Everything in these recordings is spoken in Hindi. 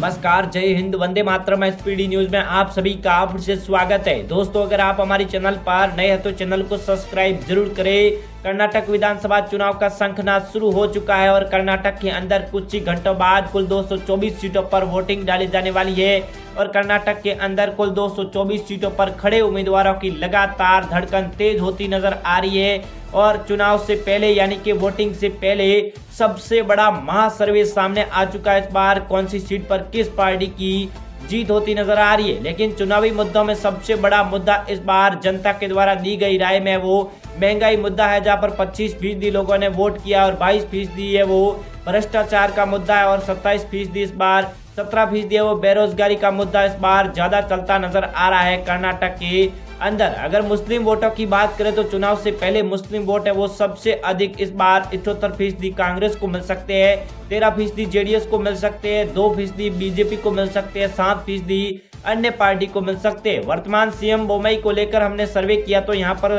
नमस्कार, जय हिंद, वंदे मातरम। एसपीडी न्यूज में आप सभी का फिर से स्वागत है। दोस्तों, अगर आप हमारे चैनल पर नए हैं तो चैनल को सब्सक्राइब जरूर करें। कर्नाटक विधानसभा चुनाव का शंखनाद शुरू हो चुका है और कर्नाटक के अंदर कुछ ही घंटों बाद कुल 224 सीटों पर वोटिंग डाली जाने वाली है और कर्नाटक के अंदर कुल 224 सीटों पर खड़े उम्मीदवारों की लगातार धड़कन तेज होती नजर आ रही है और चुनाव से पहले यानी कि वोटिंग से पहले सबसे बड़ा महासर्वे सामने आ चुका है। इस बार कौन सी सीट पर किस पार्टी की जीत होती नजर आ रही है, लेकिन चुनावी मुद्दों में सबसे बड़ा मुद्दा इस बार जनता के द्वारा दी गई राय में वो महंगाई मुद्दा है, जहां पर 25% लोगों ने वोट किया और 22% है वो भ्रष्टाचार का मुद्दा है और 27% इस बार 17% है वो बेरोजगारी का मुद्दा इस बार ज्यादा चलता नजर आ रहा है कर्नाटक के अंदर। अगर मुस्लिम वोटों की बात करें तो चुनाव से पहले मुस्लिम वोट है वो सबसे अधिक इस बार 78% कांग्रेस को मिल सकते हैं, 13% जेडीएस को मिल सकते हैं, 2% बीजेपी को मिल सकते हैं, 7% अन्य पार्टी को मिल सकते हैं। वर्तमान सीएम बोम्मई को लेकर हमने सर्वे किया तो यहाँ पर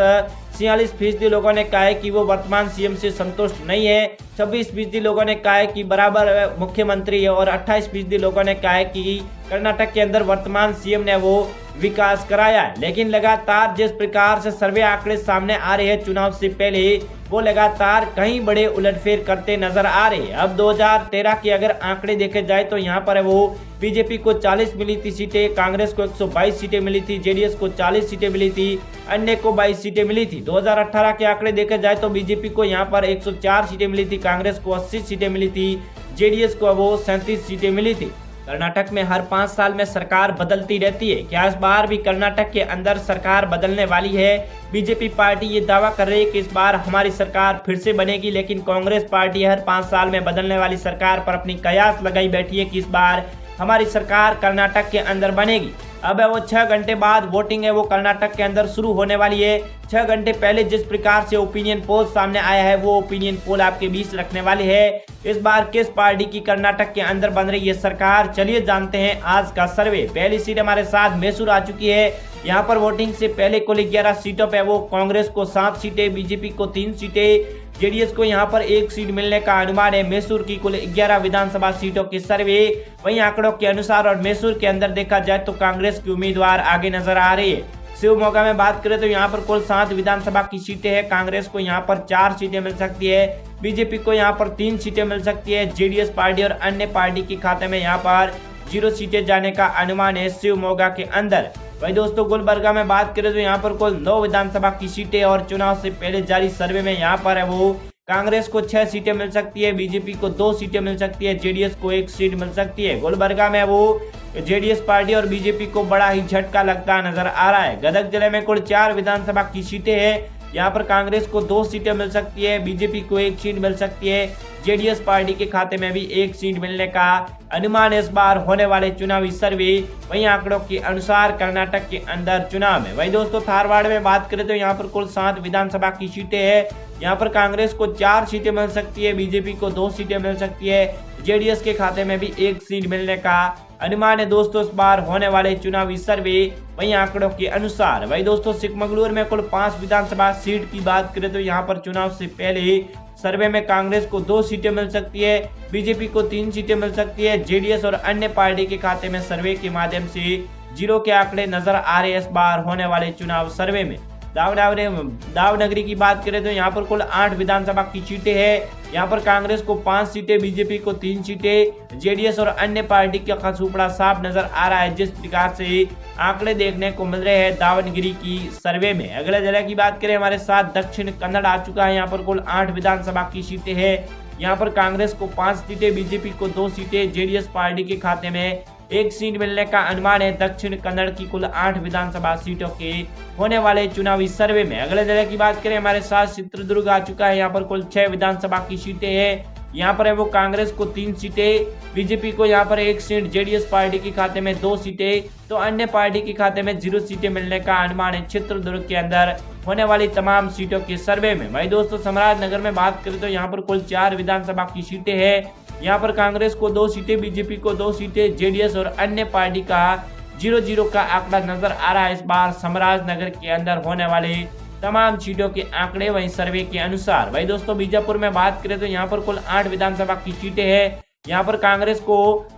46% लोगों ने कहा है कि वो वर्तमान सीएम से संतुष्ट नहीं है, 26% लोगों ने कहा है कि बराबर मुख्यमंत्री है और 28% लोगों ने कहा है कि कर्नाटक के अंदर वर्तमान सीएम ने वो विकास कराया है। लेकिन लगातार जिस प्रकार से सर्वे आंकड़े सामने आ रहे हैं चुनाव से पहले, वो लगातार कहीं बड़े उलटफेर करते नजर आ रहे हैं। अब 2013 के अगर आंकड़े देखे जाए तो यहाँ पर वो बीजेपी को 40 मिली थी सीटें, कांग्रेस को 122 सीटें मिली थी, जेडीएस को 40 सीटें मिली थी, अन्य को 22 सीटें मिली थी। 2018 के आंकड़े देखे जाए तो बीजेपी को यहाँ पर 104 सीटें मिली थी, कांग्रेस को 80 सीटें मिली थी, जेडीएस को वो 37 सीटें मिली थी। कर्नाटक में हर 5 साल में सरकार बदलती रहती है। क्या इस बार भी कर्नाटक के अंदर सरकार बदलने वाली है? बीजेपी पार्टी ये दावा कर रही है कि इस बार हमारी सरकार फिर से बनेगी, लेकिन कांग्रेस पार्टी हर 5 साल में बदलने वाली सरकार पर अपनी कयास लगाई बैठी है कि इस बार हमारी सरकार कर्नाटक के अंदर बनेगी। अब है वो 6 घंटे बाद वोटिंग है वो कर्नाटक के अंदर शुरू होने वाली है। 6 घंटे पहले जिस प्रकार से ओपिनियन पोल सामने आया है वो ओपिनियन पोल आपके बीच रखने वाले है। इस बार किस पार्टी की कर्नाटक के अंदर बन रही है सरकार, चलिए जानते हैं आज का सर्वे। पहली सीट हमारे साथ मैसूर आ चुकी है। यहाँ पर वोटिंग से पहले कुल 11 सीटों पे वो कांग्रेस को 7 सीटें, बीजेपी को 3 सीटें, जेडीएस को यहाँ पर 1 सीट मिलने का अनुमान है। मैसूर की कुल 11 विधानसभा सीटों की सर्वे वही आंकड़ों के अनुसार और मैसूर के अंदर देखा जाए तो कांग्रेस की उम्मीदवार आगे नजर आ रही है। शिवमोगा में बात करें तो यहाँ पर कुल 7 विधानसभा की सीटें हैं। कांग्रेस को यहाँ पर 4 सीटें मिल सकती है, बीजेपी को यहाँ पर 3 सीटें मिल सकती है, जेडीएस पार्टी और अन्य पार्टी के खाते में यहाँ पर 0 सीटें जाने का अनुमान है शिवमोगा के अंदर। वही दोस्तों, गुलबर्गा में बात करें तो यहाँ पर कुल 9 विधानसभा की सीटें और चुनाव से पहले जारी सर्वे में यहाँ पर है वो कांग्रेस को 6 सीटें मिल सकती है, बीजेपी को 2 सीटें मिल सकती है, जेडीएस को 1 सीट मिल सकती है। गुलबर्गा में वो जेडीएस पार्टी और बीजेपी को बड़ा ही झटका लगता नजर आ रहा है। गदग जिले में कुल 4 विधानसभा की सीटें हैं। यहाँ पर कांग्रेस को 2 सीटें मिल सकती है, बीजेपी को 1 सीट मिल सकती है, जेडीएस पार्टी के खाते में भी 1 सीट मिलने का अनुमान इस बार होने वाले चुनावी सर्वे वही आंकड़ों के अनुसार कर्नाटक के अंदर चुनाव में। वही दोस्तों, धारवाड़ में बात करें तो यहाँ पर कुल 7 विधानसभा की सीटें हैं। यहाँ पर कांग्रेस को 4 सीटें मिल सकती है, बीजेपी को 2 सीटें मिल सकती है, जेडीएस के खाते में भी 1 सीट मिलने का अनुमान है दोस्तों इस बार होने वाले चुनावी सर्वे वही आंकड़ों के अनुसार। वही दोस्तों, चिकमगलूर में कुल 5 विधानसभा सीट की बात करें तो यहाँ पर चुनाव से पहले सर्वे में कांग्रेस को 2 सीटें मिल सकती है, बीजेपी को 3 सीटें मिल सकती है, जेडीएस और अन्य पार्टी के खाते में सर्वे के माध्यम से 0 के आंकड़े नजर आ रहे हैं इस बार होने वाले चुनाव सर्वे में। दावनगरी की बात करें तो यहाँ पर कुल 8 विधानसभा की सीटें हैं। यहाँ पर कांग्रेस को 5 सीटें, बीजेपी को 3 सीटें, जेडीएस और अन्य पार्टी का खसूपड़ा साफ नजर आ रहा है जिस प्रकार से आंकड़े देखने को मिल रहे हैं दावनगिरी की सर्वे में। अगले जिले की बात करें हमारे साथ दक्षिण कन्नड़ आ चुका है। यहाँ पर कुल 8 विधानसभा की सीटें हैं। यहाँ पर कांग्रेस को 5 सीटें, बीजेपी को 2 सीटें, जेडीएस पार्टी के खाते में 1 सीट मिलने का अनुमान है दक्षिण कन्नड़ की कुल 8 विधानसभा सीटों के होने वाले चुनावी सर्वे में। अगले जिले की बात करें हमारे साथ चित्रदुर्ग आ चुका है। यहाँ पर कुल 6 विधानसभा की सीटें हैं। यहाँ पर है वो कांग्रेस को 3 सीटें, बीजेपी को यहाँ पर 1 सीट, जेडीएस पार्टी के खाते में 2 सीटें तो अन्य पार्टी के खाते में 0 सीटें मिलने का अनुमान है चित्रदुर्ग के अंदर होने वाली तमाम सीटों के सर्वे में। वही दोस्तों, सम्राटनगर में बात करें तो यहाँ पर कुल 4 विधानसभा की सीटें हैं। यहाँ पर कांग्रेस को 2 सीटें, बीजेपी को 2 सीटें, जेडीएस और अन्य पार्टी का 0-0 का आंकड़ा नजर आ रहा है इस बार सम्राटनगर के अंदर होने वाले तमाम सीटों के आंकड़े वही सर्वे के अनुसार। वही दोस्तों, बीजापुर में बात करें तो यहाँ पर कुल 8 विधानसभा की सीटें हैं। यहाँ पर कांग्रेस को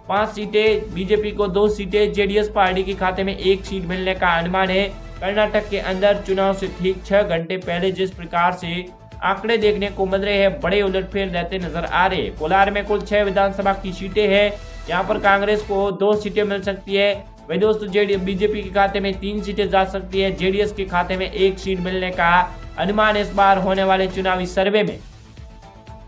5 सीटें, बीजेपी को 2 सीटें, जेडीएस पार्टी के खाते में 1 सीट मिलने का अनुमान है। कर्नाटक के अंदर चुनाव से ठीक 6 घंटे पहले जिस प्रकार से आंकड़े देखने को मिल रहे हैं, बड़े उलटफेर रहते नजर आ रहे हैं। कोलार में कुल 6 विधानसभा की सीटें हैं। यहाँ पर कांग्रेस को 2 सीटें मिल सकती है। वही दोस्तों बीजेपी के खाते में 3 सीटें जा सकती है। जेडीएस के खाते में 1 सीट मिलने का अनुमान इस बार होने वाले चुनावी सर्वे में।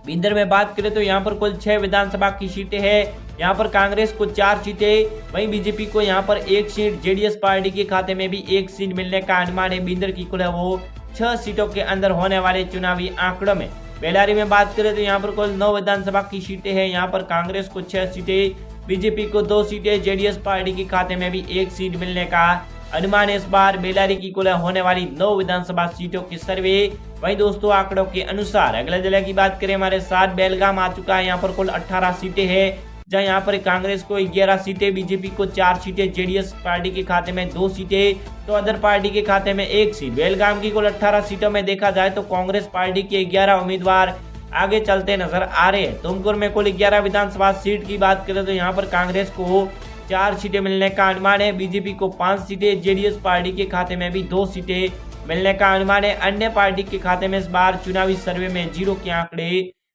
बिंदर में बात करें तो यहाँ पर कुल 6 विधानसभा की सीटें हैं। यहाँ पर कांग्रेस को 4 सीटें, वहीं बीजेपी को यहाँ पर 1 सीट, जेडीएस पार्टी के खाते में भी 1 सीट मिलने का अनुमान है। बिंदर की कुल वो 6 सीटों के अंदर होने वाले चुनावी आंकड़ों में। बेल्लारी में बात करें तो यहाँ पर कुल 9 विधानसभा की सीटें हैं। यहाँ पर कांग्रेस को 6 सीटें, बीजेपी को 2 सीटें, जेडीएस पार्टी के खाते में भी 1 सीट मिलने का अनुमान इस बार बेल्लारी की कुल होने वाली 9 विधानसभा सीटों की सर्वे। वहीं दोस्तों आंकड़ों के अनुसार अगले जिले की बात करें, हमारे साथ बेलगाम आ चुका है। यहाँ पर कुल 18 सीटें हैं, जहां यहाँ पर कांग्रेस को 11 सीटें, बीजेपी को 4 सीटें, जेडीएस पार्टी के खाते में 2 सीटें, तो अदर पार्टी के खाते में 1 सीट। बेलगाम की कुल 18 सीटों में देखा जाए तो कांग्रेस पार्टी के 11 उम्मीदवार आगे चलते नजर आ रहे हैं। तुमकुर में कुल 11 विधानसभा सीट की बात करें तो यहाँ पर कांग्रेस को 4 सीटें मिलने का अनुमान है, बीजेपी को 5 सीटें, जेडीएस पार्टी के खाते में भी 2 सीटें मिलने का अनुमान है। अन्य पार्टी के खाते में इस बार चुनावी सर्वे में 0 के आंकड़े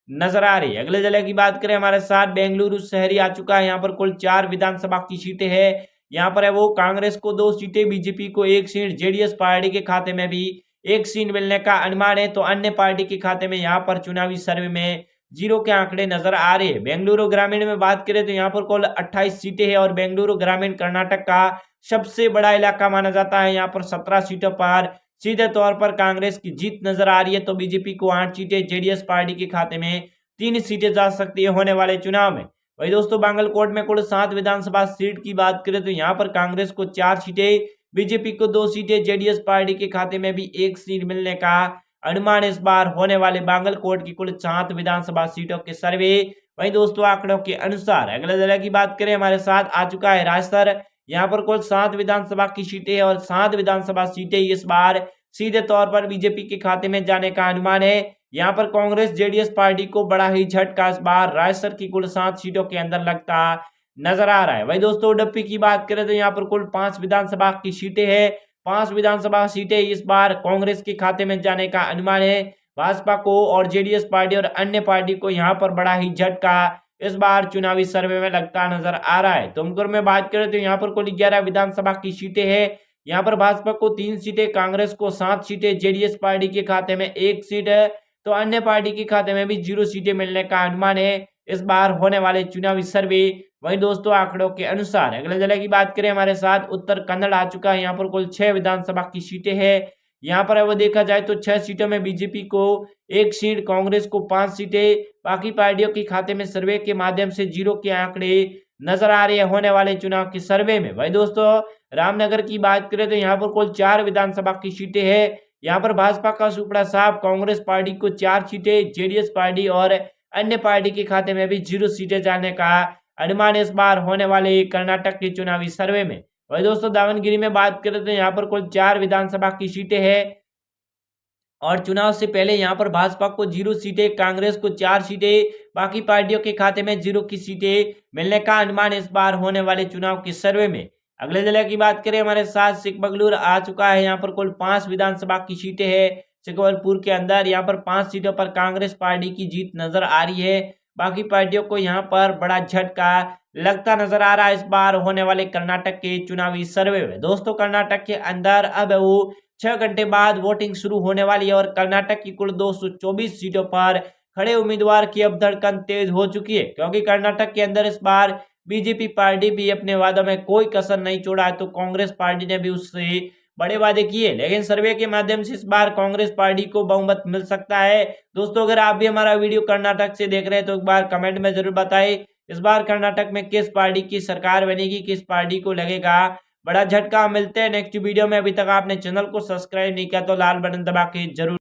नजर आ रही है। अगले जिले की बात करें, हमारे साथ बेंगलुरु शहरी आ चुका है। यहाँ पर कुल 4 विधानसभा की सीटें हैं। यहाँ पर है वो कांग्रेस को 2 सीटें, बीजेपी को 1 सीट, जेडीएस पार्टी के खाते में भी 1 सीट मिलने का अनुमान है। तो अन्य पार्टी के खाते में यहाँ पर चुनावी सर्वे में 0 के आंकड़े नजर आ रहे हैं। बेंगलुरु ग्रामीण में बात करें तो यहाँ पर कुल 28 सीटें हैं और बेंगलुरु ग्रामीण कर्नाटक का सबसे बड़ा इलाका माना जाता है। यहाँ पर 17 सीटों पर सीधे तौर पर कांग्रेस की जीत नजर आ रही है। तो बीजेपी को 8 सीटें, जेडीएस पार्टी के खाते में 3 सीटें जा सकती है होने वाले चुनाव में। वही दोस्तों बांगलकोट में कुल 7 विधानसभा सीट की बात करें तो यहाँ पर कांग्रेस को 4 सीटें, बीजेपी को 2 सीटें, जेडीएस पार्टी के खाते में भी 1 सीट मिलने का अनुमान इस बार होने वाले बांगलकोट की कुल 7 विधानसभा सीटों के सर्वे। वहीं दोस्तों आंकड़ों के अनुसार अगले जिले की बात करें, हमारे साथ आ चुका है राजसर। यहाँ पर कुल 7 विधानसभा की सीटें और 7 विधानसभा सीटें इस बार सीधे तौर पर बीजेपी के खाते में जाने का अनुमान है। यहाँ पर कांग्रेस जेडीएस पार्टी को बड़ा ही झटका इस बार राजसर की कुल 7 सीटों के अंदर लगता नजर आ रहा है। वही दोस्तों उडुपी की बात करें तो यहाँ पर कुल 5 विधानसभा की सीटें हैं। 5 विधानसभा सीटें इस बार कांग्रेस के खाते में जाने का अनुमान है। भाजपा को और जेडीएस पार्टी और अन्य पार्टी को यहाँ पर बड़ा ही झटका इस बार चुनावी सर्वे में लगता नजर आ रहा है। तुमकुर में बात करें तो यहाँ पर कुल 11 विधानसभा की सीटें हैं। यहाँ पर भाजपा को 3 सीटें, कांग्रेस को 7 सीटें, जेडीएस पार्टी के खाते में 1 सीट है, तो अन्य पार्टी के खाते में भी 0 सीटें मिलने का अनुमान है इस बार होने वाले चुनावी सर्वे। वहीं दोस्तों आंकड़ों के अनुसार अगले जिले की बात करें, हमारे साथ उत्तर कन्नड़ आ चुका है। यहाँ पर कुल 6 विधानसभा की सीटें हैं। यहाँ पर वो देखा जाए तो 6 सीटों में बीजेपी को 1 सीट, कांग्रेस को 5 सीटें, बाकी पार्टियों के खाते में सर्वे के माध्यम से 0 के आंकड़े नजर आ रहे हैं होने वाले चुनाव के सर्वे में। वही दोस्तों रामनगर की बात करें तो यहाँ पर कुल 4 विधानसभा की सीटें हैं। यहाँ पर भाजपा का सुपड़ा साहब, कांग्रेस पार्टी को 4 सीटें, जेडीएस पार्टी और अन्य पार्टी के खाते में भी 0 सीटें जाने का अनुमान इस बार होने वाले कर्नाटक के चुनावी सर्वे में। वही दोस्तों दावनगिरी में बात करें तो यहाँ पर कुल 4 विधानसभा की सीटें हैं और चुनाव से पहले यहाँ पर भाजपा को 0 सीटें, कांग्रेस को 4 सीटें, बाकी पार्टियों के खाते में 0 की सीटें मिलने का अनुमान इस बार होने वाले चुनाव के सर्वे में। अगले जिले की बात करें, हमारे साथ चिकमगलूर आ चुका है। यहाँ पर कुल 5 विधानसभा की सीटें हैं। चिकमगलपुर के अंदर यहाँ पर 5 सीटों पर कांग्रेस पार्टी की जीत नजर आ रही है। बाकी पार्टियों को यहाँ पर बड़ा झटका लगता नजर आ रहा है इस बार होने वाले कर्नाटक के चुनावी सर्वे में। दोस्तों कर्नाटक के अंदर अब वो 6 घंटे बाद वोटिंग शुरू होने वाली है और कर्नाटक की कुल 224 सीटों पर खड़े उम्मीदवार की अब धड़कन तेज हो चुकी है, क्योंकि कर्नाटक के अंदर इस बार बीजेपी पार्टी भी अपने वादों में कोई कसर नहीं छोड़ा है, तो कांग्रेस पार्टी ने भी उससे बड़े वादे किए, लेकिन सर्वे के माध्यम से इस बार कांग्रेस पार्टी को बहुमत मिल सकता है। दोस्तों अगर आप भी हमारा वीडियो कर्नाटक से देख रहे हैं तो एक बार कमेंट में जरूर बताएं, इस बार कर्नाटक में किस पार्टी की सरकार बनेगी, किस पार्टी को लगेगा बड़ा झटका। मिलते हैं नेक्स्ट वीडियो में। अभी तक आपने चैनल को सब्सक्राइब नहीं किया तो लाल बटन दबा के जरूर